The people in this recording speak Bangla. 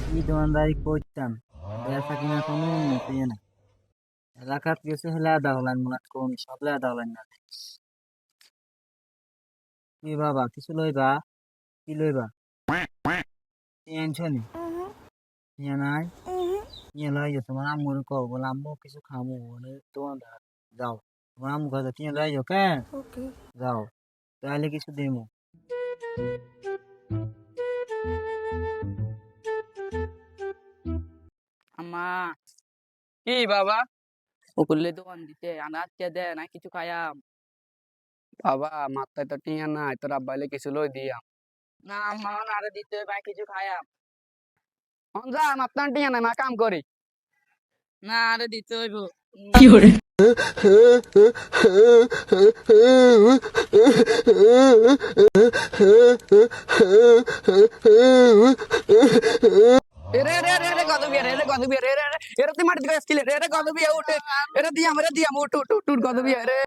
কি দোকানদারি করতাম, বেচা কিনা কোনো উন্নতি না। এলাকার কিছু হলে আদা হলেন মনে কোন সবলে আদা হলেন না। কি বাবা কিছু লইবা? কি লইবা? টেনশনই নিয়ে নাই, নিয়ে লই যাও তোমার আম্মুর কও, বলে আম্মু কিছু খামো মানে দোকানদার যাও। তোমার আম্মু কথা নিয়ে লই যাও কেন? যাও তাহলে কিছু দেবো। আম্মা কি বাবা ও করলে দোকান দিতে আনা আজকে দে না কিছু খায়াম। বাবা মাথায় তো টিয়া নাই, তোর আব্বাইলে কিছু লই দিয়াম। না আম্মা আরে দিতে হবে কিছু খায়াম। যা মাত্র টিয়া নাই, মা কাম করি। না আরে দিতে হইব। কি করে? এরে রে রে রে কত বিয়ে রে কত বিয়ে রে রে এরে তুই মাটি থেকে আসছিলে রে রে কত বিয়ে উঠে এরে দিয়াম উঠ উঠ উঠ উঠ কত বিয়ে রে।